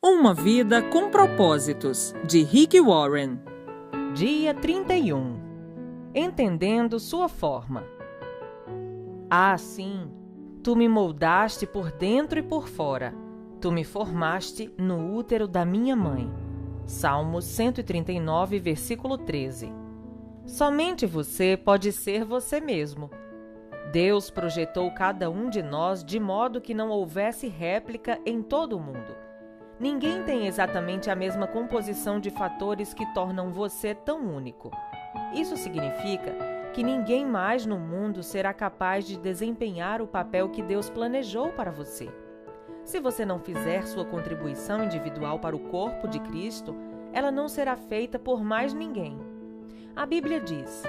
Uma vida com propósitos, de Rick Warren. Dia 31. Entendendo sua forma. Sim, tu me moldaste por dentro e por fora. Tu me formaste no útero da minha mãe. Salmos 139, versículo 13. Somente você pode ser você mesmo. Deus projetou cada um de nós de modo que não houvesse réplica em todo o mundo. Ninguém tem exatamente a mesma composição de fatores que tornam você tão único. Isso significa que ninguém mais no mundo será capaz de desempenhar o papel que Deus planejou para você. Se você não fizer sua contribuição individual para o corpo de Cristo, ela não será feita por mais ninguém. A Bíblia diz: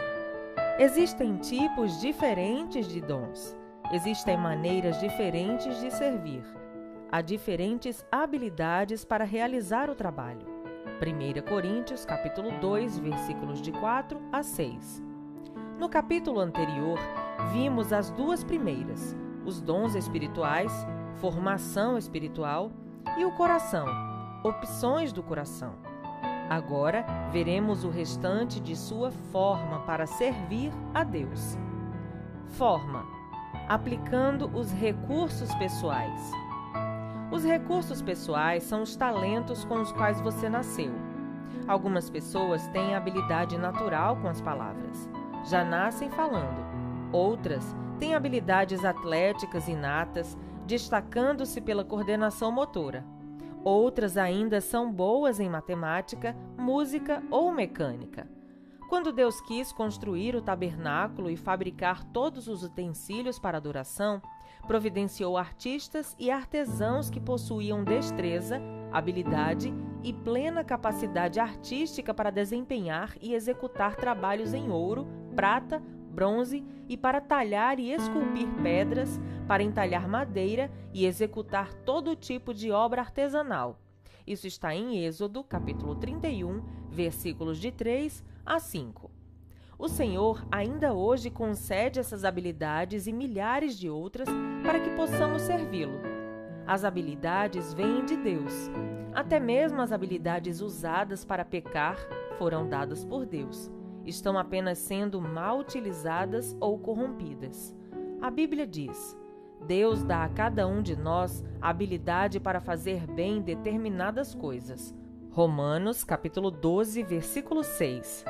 existem tipos diferentes de dons, existem maneiras diferentes de servir. Há diferentes habilidades para realizar o trabalho. 1 Coríntios, capítulo 2, versículos de 4 a 6. No capítulo anterior, vimos as duas primeiras, os dons espirituais, formação espiritual, e o coração, opções do coração. Agora, veremos o restante de sua forma para servir a Deus. Forma: aplicando os recursos pessoais. Os recursos pessoais são os talentos com os quais você nasceu. Algumas pessoas têm habilidade natural com as palavras, já nascem falando. Outras têm habilidades atléticas inatas, destacando-se pela coordenação motora. Outras ainda são boas em matemática, música ou mecânica. Quando Deus quis construir o tabernáculo e fabricar todos os utensílios para adoração, providenciou artistas e artesãos que possuíam destreza, habilidade e plena capacidade artística para desempenhar e executar trabalhos em ouro, prata, bronze e para talhar e esculpir pedras, para entalhar madeira e executar todo tipo de obra artesanal. Isso está em Êxodo, capítulo 31, versículos de 3 a 5. O Senhor ainda hoje concede essas habilidades e milhares de outras para que possamos servi-lo. As habilidades vêm de Deus. Até mesmo as habilidades usadas para pecar foram dadas por Deus. Estão apenas sendo mal utilizadas ou corrompidas. A Bíblia diz: Deus dá a cada um de nós a habilidade para fazer bem determinadas coisas. Romanos, capítulo 12, versículo 6.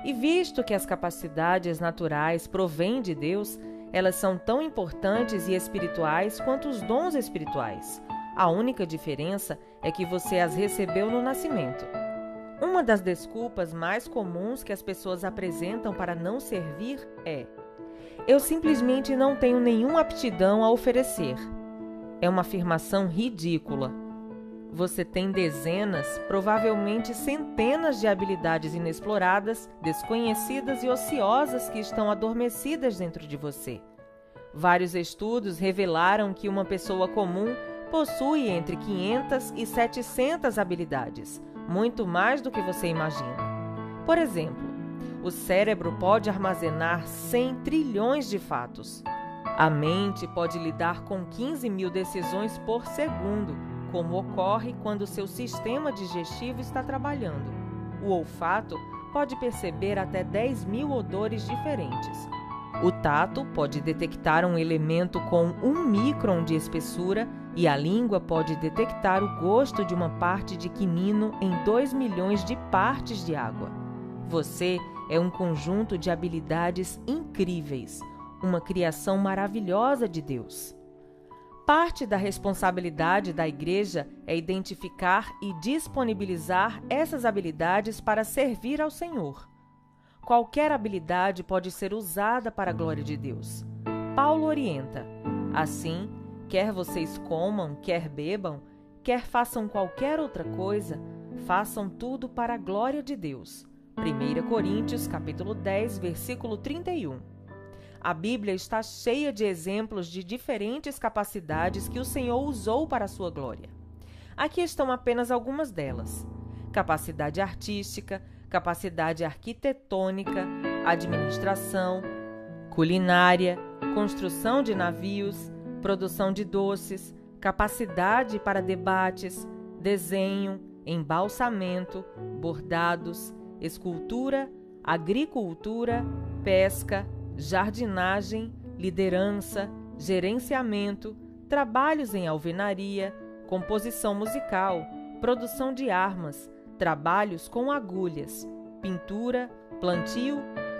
E visto que as capacidades naturais provêm de Deus, elas são tão importantes e espirituais quanto os dons espirituais. A única diferença é que você as recebeu no nascimento. Uma das desculpas mais comuns que as pessoas apresentam para não servir é: eu simplesmente não tenho nenhuma aptidão a oferecer. É uma afirmação ridícula. Você tem dezenas, provavelmente centenas de habilidades inexploradas, desconhecidas e ociosas que estão adormecidas dentro de você. Vários estudos revelaram que uma pessoa comum possui entre 500 e 700 habilidades, muito mais do que você imagina. Por exemplo, o cérebro pode armazenar 100 trilhões de fatos. A mente pode lidar com 15 mil decisões por segundo, como ocorre quando seu sistema digestivo está trabalhando. O olfato pode perceber até 10 mil odores diferentes. O tato pode detectar um elemento com 1 micron de espessura e a língua pode detectar o gosto de uma parte de quinino em 2 milhões de partes de água. Você é um conjunto de habilidades incríveis, uma criação maravilhosa de Deus. Parte da responsabilidade da igreja é identificar e disponibilizar essas habilidades para servir ao Senhor. Qualquer habilidade pode ser usada para a glória de Deus. Paulo orienta: assim, quer vocês comam, quer bebam, quer façam qualquer outra coisa, façam tudo para a glória de Deus. 1 Coríntios, capítulo 10, versículo 31. A Bíblia está cheia de exemplos de diferentes capacidades que o Senhor usou para a sua glória. Aqui estão apenas algumas delas: capacidade artística, capacidade arquitetônica, administração, culinária, construção de navios, produção de doces, capacidade para debates, desenho, embalsamento, bordados, escultura, agricultura, pesca, jardinagem, liderança, gerenciamento, trabalhos em alvenaria, composição musical, produção de armas, trabalhos com agulhas, pintura, plantio,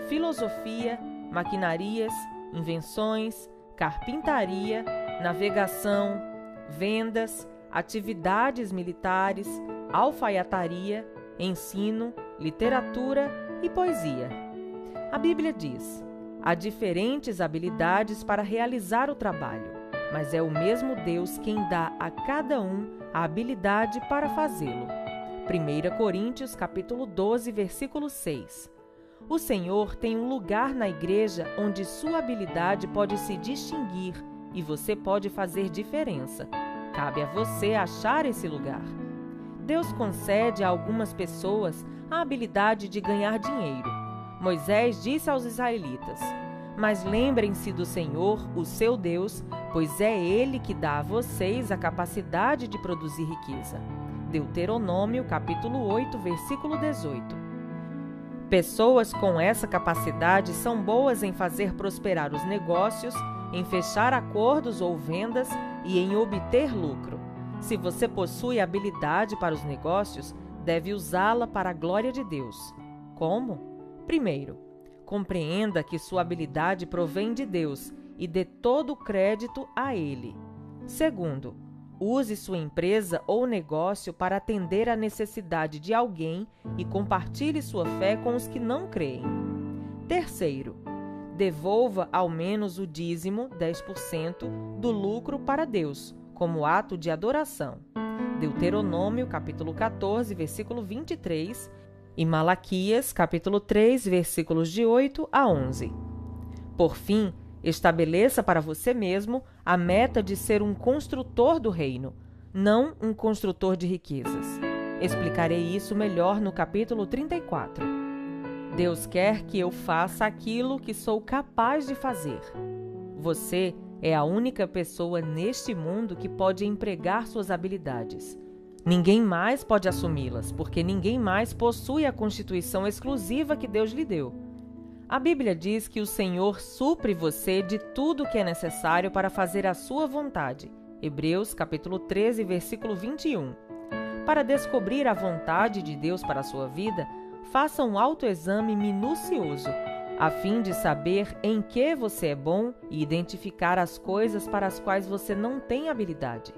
filosofia, maquinarias, invenções, carpintaria, navegação, vendas, atividades militares, alfaiataria, ensino, literatura e poesia. A Bíblia diz: há diferentes habilidades para realizar o trabalho, mas é o mesmo Deus quem dá a cada um a habilidade para fazê-lo. 1 Coríntios capítulo 12, versículo 6. O Senhor tem um lugar na igreja onde sua habilidade pode se distinguir e você pode fazer diferença. Cabe a você achar esse lugar. Deus concede a algumas pessoas a habilidade de ganhar dinheiro. Moisés disse aos israelitas: mas lembrem-se do Senhor, o seu Deus, pois é Ele que dá a vocês a capacidade de produzir riqueza. Deuteronômio, capítulo 8, versículo 18. Pessoas com essa capacidade são boas em fazer prosperar os negócios, em fechar acordos ou vendas e em obter lucro. Se você possui habilidade para os negócios, deve usá-la para a glória de Deus. Como? Primeiro, compreenda que sua habilidade provém de Deus e dê todo o crédito a Ele. Segundo, use sua empresa ou negócio para atender à necessidade de alguém e compartilhe sua fé com os que não creem. Terceiro, devolva ao menos o dízimo, 10%, do lucro para Deus, como ato de adoração. Deuteronômio, capítulo 14, versículo 23, e Malaquias, capítulo 3, versículos de 8 a 11. Por fim, estabeleça para você mesmo a meta de ser um construtor do reino, não um construtor de riquezas. Explicarei isso melhor no capítulo 34. Deus quer que eu faça aquilo que sou capaz de fazer. Você é a única pessoa neste mundo que pode empregar suas habilidades. Ninguém mais pode assumi-las, porque ninguém mais possui a constituição exclusiva que Deus lhe deu. A Bíblia diz que o Senhor supre você de tudo o que é necessário para fazer a sua vontade. Hebreus, capítulo 13, versículo 21. Para descobrir a vontade de Deus para a sua vida, faça um autoexame minucioso, a fim de saber em que você é bom e identificar as coisas para as quais você não tem habilidade.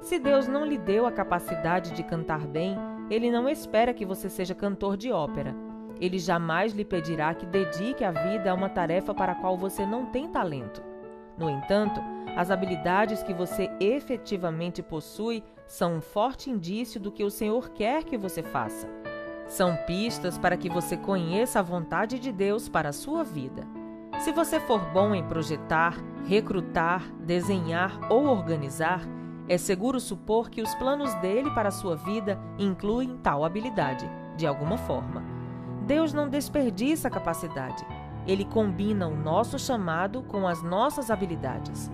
Se Deus não lhe deu a capacidade de cantar bem, Ele não espera que você seja cantor de ópera. Ele jamais lhe pedirá que dedique a vida a uma tarefa para a qual você não tem talento. No entanto, as habilidades que você efetivamente possui são um forte indício do que o Senhor quer que você faça. São pistas para que você conheça a vontade de Deus para a sua vida. Se você for bom em projetar, recrutar, desenhar ou organizar, é seguro supor que os planos dele para a sua vida incluem tal habilidade, de alguma forma. Deus não desperdiça a capacidade. Ele combina o nosso chamado com as nossas habilidades.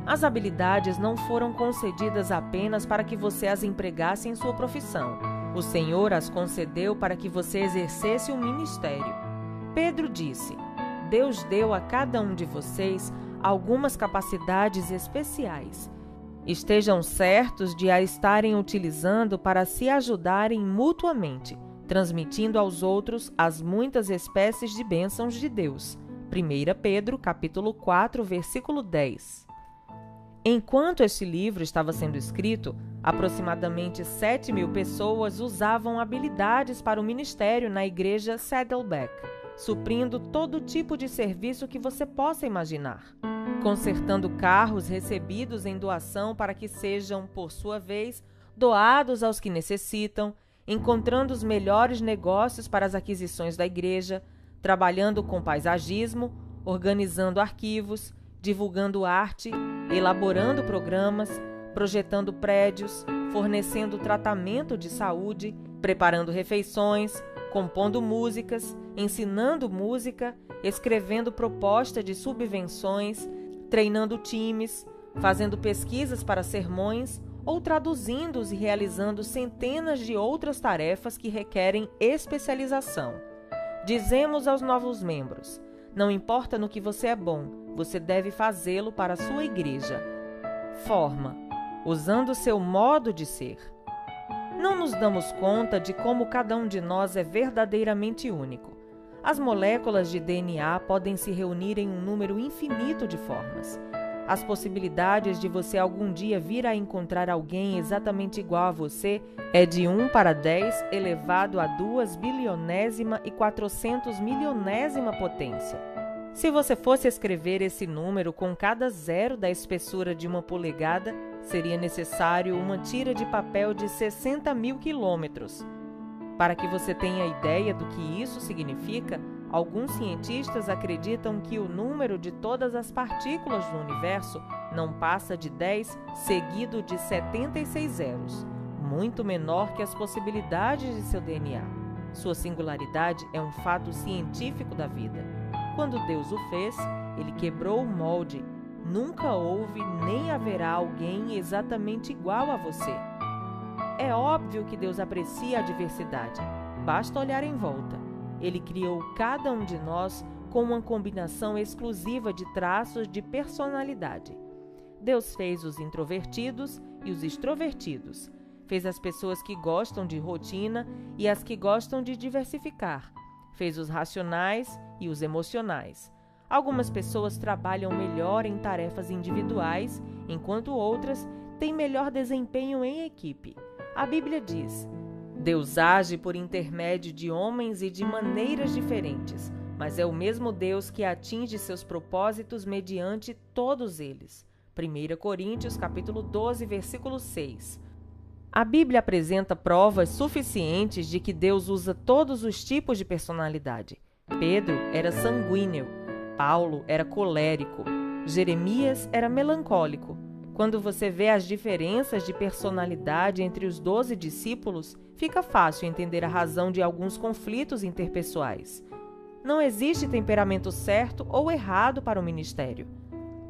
As habilidades não foram concedidas apenas para que você as empregasse em sua profissão. O Senhor as concedeu para que você exercesse um ministério. Pedro disse: Deus deu a cada um de vocês algumas capacidades especiais. Estejam certos de a estarem utilizando para se ajudarem mutuamente, transmitindo aos outros as muitas espécies de bênçãos de Deus. 1 Pedro, capítulo 4, versículo 10. Enquanto este livro estava sendo escrito, aproximadamente 7.000 pessoas usavam habilidades para o ministério na igreja Saddleback, suprindo todo tipo de serviço que você possa imaginar. Consertando carros recebidos em doação para que sejam, por sua vez, doados aos que necessitam, encontrando os melhores negócios para as aquisições da igreja, trabalhando com paisagismo, organizando arquivos, divulgando arte, elaborando programas, projetando prédios, fornecendo tratamento de saúde, preparando refeições, compondo músicas, ensinando música, escrevendo proposta de subvenções, treinando times, fazendo pesquisas para sermões ou traduzindo-os e realizando centenas de outras tarefas que requerem especialização. Dizemos aos novos membros: não importa no que você é bom, você deve fazê-lo para a sua igreja. Forma, usando seu modo de ser. Não nos damos conta de como cada um de nós é verdadeiramente único. As moléculas de DNA podem se reunir em um número infinito de formas. As possibilidades de você algum dia vir a encontrar alguém exatamente igual a você é de 1 para 10 elevado a 2 bilionésima e 400 milionésima potência. Se você fosse escrever esse número com cada zero da espessura de 1 polegada, seria necessário uma tira de papel de 60 mil quilômetros. Para que você tenha ideia do que isso significa, alguns cientistas acreditam que o número de todas as partículas do universo não passa de 10 seguido de 76 zeros, muito menor que as possibilidades de seu DNA. Sua singularidade é um fato científico da vida. Quando Deus o fez, ele quebrou o molde. Nunca houve nem haverá alguém exatamente igual a você. É óbvio que Deus aprecia a diversidade. Basta olhar em volta. Ele criou cada um de nós com uma combinação exclusiva de traços de personalidade. Deus fez os introvertidos e os extrovertidos. Fez as pessoas que gostam de rotina e as que gostam de diversificar. Fez os racionais e os emocionais. Algumas pessoas trabalham melhor em tarefas individuais, enquanto outras têm melhor desempenho em equipe. A Bíblia diz: Deus age por intermédio de homens e de maneiras diferentes, mas é o mesmo Deus que atinge seus propósitos mediante todos eles. 1 Coríntios, capítulo 12, versículo 6. A Bíblia apresenta provas suficientes de que Deus usa todos os tipos de personalidade. Pedro era sanguíneo, Paulo era colérico, Jeremias era melancólico. Quando você vê as diferenças de personalidade entre os 12 discípulos, fica fácil entender a razão de alguns conflitos interpessoais. Não existe temperamento certo ou errado para o ministério.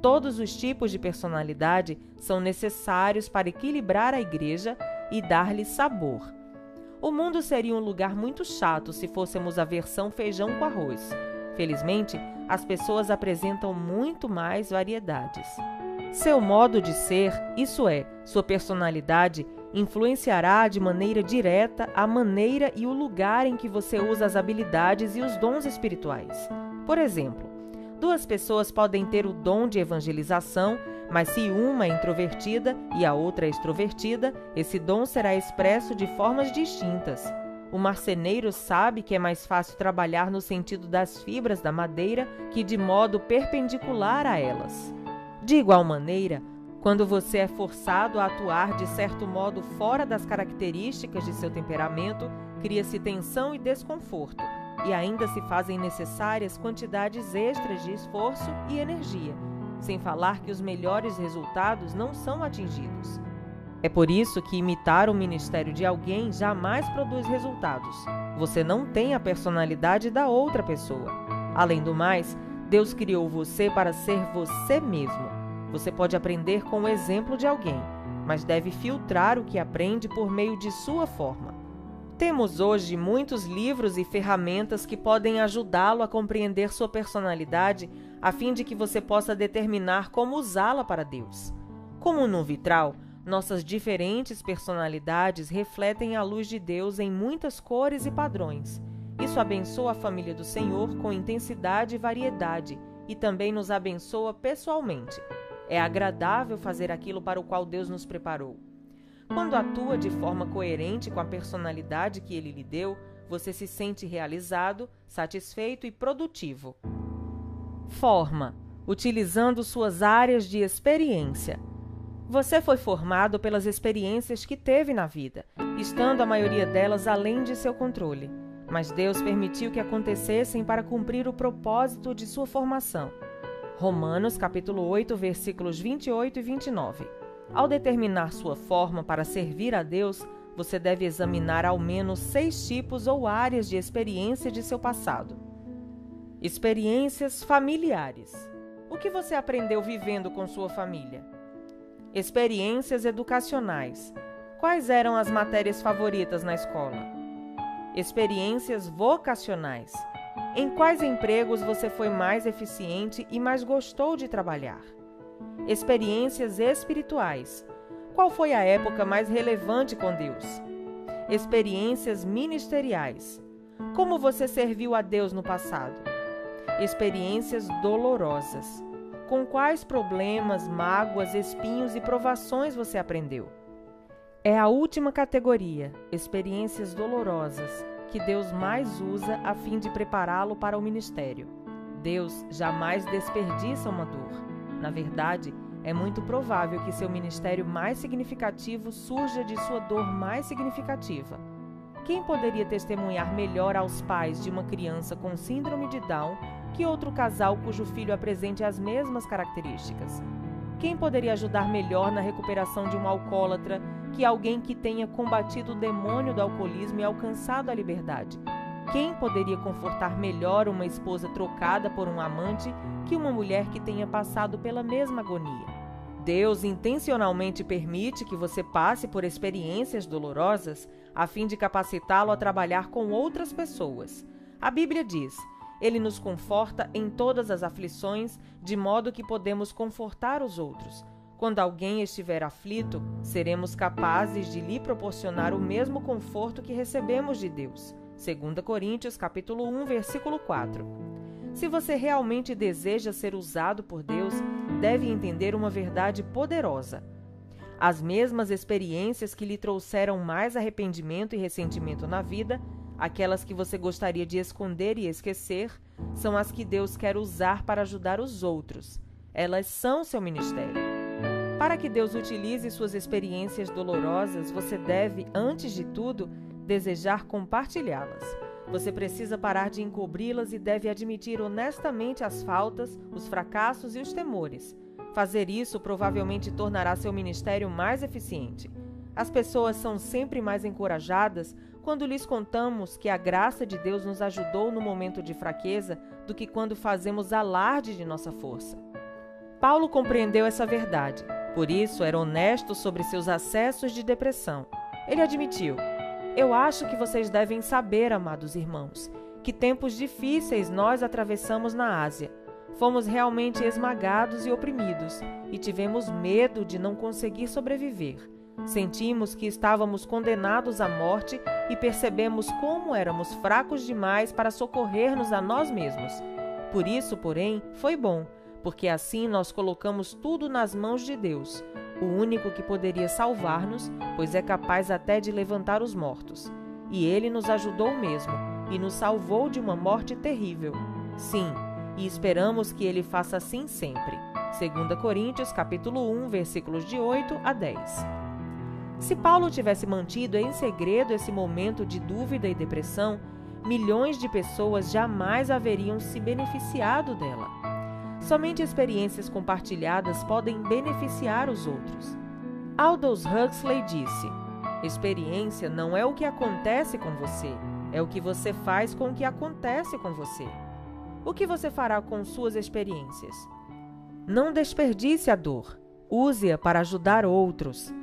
Todos os tipos de personalidade são necessários para equilibrar a igreja e dar-lhe sabor. O mundo seria um lugar muito chato se fôssemos a versão feijão com arroz. Felizmente, as pessoas apresentam muito mais variedades. Seu modo de ser, isso é, sua personalidade, influenciará de maneira direta a maneira e o lugar em que você usa as habilidades e os dons espirituais. Por exemplo, 2 pessoas podem ter o dom de evangelização, mas se uma é introvertida e a outra é extrovertida, esse dom será expresso de formas distintas. O marceneiro sabe que é mais fácil trabalhar no sentido das fibras da madeira que de modo perpendicular a elas. De igual maneira, quando você é forçado a atuar de certo modo fora das características de seu temperamento, cria-se tensão e desconforto, e ainda se fazem necessárias quantidades extras de esforço e energia, sem falar que os melhores resultados não são atingidos. É por isso que imitar o ministério de alguém jamais produz resultados. Você não tem a personalidade da outra pessoa. Além do mais, Deus criou você para ser você mesmo. Você pode aprender com o exemplo de alguém, mas deve filtrar o que aprende por meio de sua forma. Temos hoje muitos livros e ferramentas que podem ajudá-lo a compreender sua personalidade, a fim de que você possa determinar como usá-la para Deus. Como num vitral, nossas diferentes personalidades refletem a luz de Deus em muitas cores e padrões. Isso abençoa a família do Senhor com intensidade e variedade, e também nos abençoa pessoalmente. É agradável fazer aquilo para o qual Deus nos preparou. Quando atua de forma coerente com a personalidade que Ele lhe deu, você se sente realizado, satisfeito e produtivo. Forma, utilizando suas áreas de experiência. Você foi formado pelas experiências que teve na vida, estando a maioria delas além de seu controle. Mas Deus permitiu que acontecessem para cumprir o propósito de sua formação. Romanos capítulo 8, versículos 28 e 29. Ao determinar sua forma para servir a Deus, você deve examinar ao menos 6 tipos ou áreas de experiência de seu passado. Experiências familiares. O que você aprendeu vivendo com sua família? Experiências educacionais. Quais eram as matérias favoritas na escola? Experiências vocacionais. Em quais empregos você foi mais eficiente e mais gostou de trabalhar? Experiências espirituais. Qual foi a época mais relevante com Deus? Experiências ministeriais. Como você serviu a Deus no passado? Experiências dolorosas. Com quais problemas, mágoas, espinhos e provações você aprendeu? É a última categoria, experiências dolorosas, que Deus mais usa a fim de prepará-lo para o ministério. Deus jamais desperdiça uma dor. Na verdade, é muito provável que seu ministério mais significativo surja de sua dor mais significativa. Quem poderia testemunhar melhor aos pais de uma criança com síndrome de Down que outro casal cujo filho apresente as mesmas características? Quem poderia ajudar melhor na recuperação de um alcoólatra que alguém que tenha combatido o demônio do alcoolismo e alcançado a liberdade? Quem poderia confortar melhor uma esposa trocada por um amante que uma mulher que tenha passado pela mesma agonia? Deus intencionalmente permite que você passe por experiências dolorosas a fim de capacitá-lo a trabalhar com outras pessoas. A Bíblia diz: Ele nos conforta em todas as aflições, de modo que podemos confortar os outros. Quando alguém estiver aflito, seremos capazes de lhe proporcionar o mesmo conforto que recebemos de Deus. 2 Coríntios, capítulo 1, versículo 4. Se você realmente deseja ser usado por Deus, deve entender uma verdade poderosa. As mesmas experiências que lhe trouxeram mais arrependimento e ressentimento na vida, aquelas que você gostaria de esconder e esquecer, são as que Deus quer usar para ajudar os outros. Elas são seu ministério. Para que Deus utilize suas experiências dolorosas, você deve, antes de tudo, desejar compartilhá-las. Você precisa parar de encobri-las e deve admitir honestamente as faltas, os fracassos e os temores. Fazer isso provavelmente tornará seu ministério mais eficiente. As pessoas são sempre mais encorajadas quando lhes contamos que a graça de Deus nos ajudou no momento de fraqueza do que quando fazemos alarde de nossa força. Paulo compreendeu essa verdade, por isso era honesto sobre seus acessos de depressão. Ele admitiu: Eu acho que vocês devem saber, amados irmãos, que tempos difíceis nós atravessamos na Ásia. Fomos realmente esmagados e oprimidos, e tivemos medo de não conseguir sobreviver. Sentimos que estávamos condenados à morte e percebemos como éramos fracos demais para socorrer-nos a nós mesmos. Por isso, porém, foi bom, porque assim nós colocamos tudo nas mãos de Deus, o único que poderia salvar-nos, pois é capaz até de levantar os mortos. E Ele nos ajudou mesmo, e nos salvou de uma morte terrível. Sim, e esperamos que Ele faça assim sempre. 2 Coríntios, capítulo 1, versículos de 8 a 10. Se Paulo tivesse mantido em segredo esse momento de dúvida e depressão, milhões de pessoas jamais haveriam se beneficiado dela. Somente experiências compartilhadas podem beneficiar os outros. Aldous Huxley disse: Experiência não é o que acontece com você, é o que você faz com o que acontece com você. O que você fará com suas experiências? Não desperdice a dor, use-a para ajudar outros.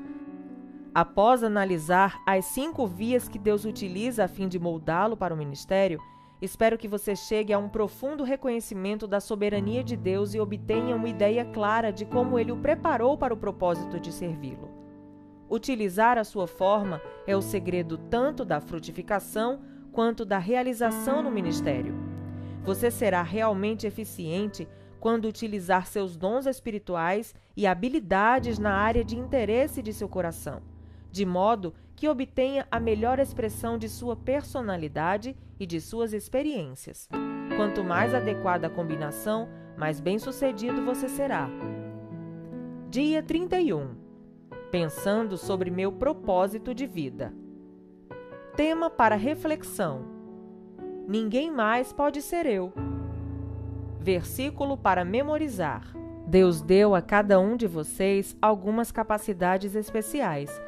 Após analisar as 5 vias que Deus utiliza a fim de moldá-lo para o ministério, espero que você chegue a um profundo reconhecimento da soberania de Deus e obtenha uma ideia clara de como Ele o preparou para o propósito de servi-lo. Utilizar a sua forma é o segredo tanto da frutificação quanto da realização no ministério. Você será realmente eficiente quando utilizar seus dons espirituais e habilidades na área de interesse de seu coração, de modo que obtenha a melhor expressão de sua personalidade e de suas experiências. Quanto mais adequada a combinação, mais bem-sucedido você será. Dia 31. Pensando sobre meu propósito de vida. Tema para reflexão: Ninguém mais pode ser eu. Versículo para memorizar: Deus deu a cada um de vocês algumas capacidades especiais.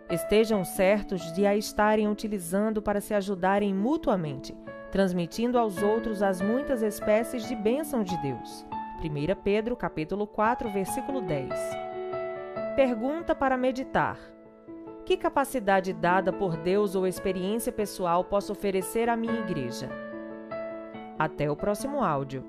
Estejam certos de a estarem utilizando para se ajudarem mutuamente, transmitindo aos outros as muitas espécies de bênção de Deus. 1 Pedro, capítulo 4, versículo 10. Pergunta para meditar: que capacidade dada por Deus ou experiência pessoal posso oferecer à minha igreja? Até o próximo áudio.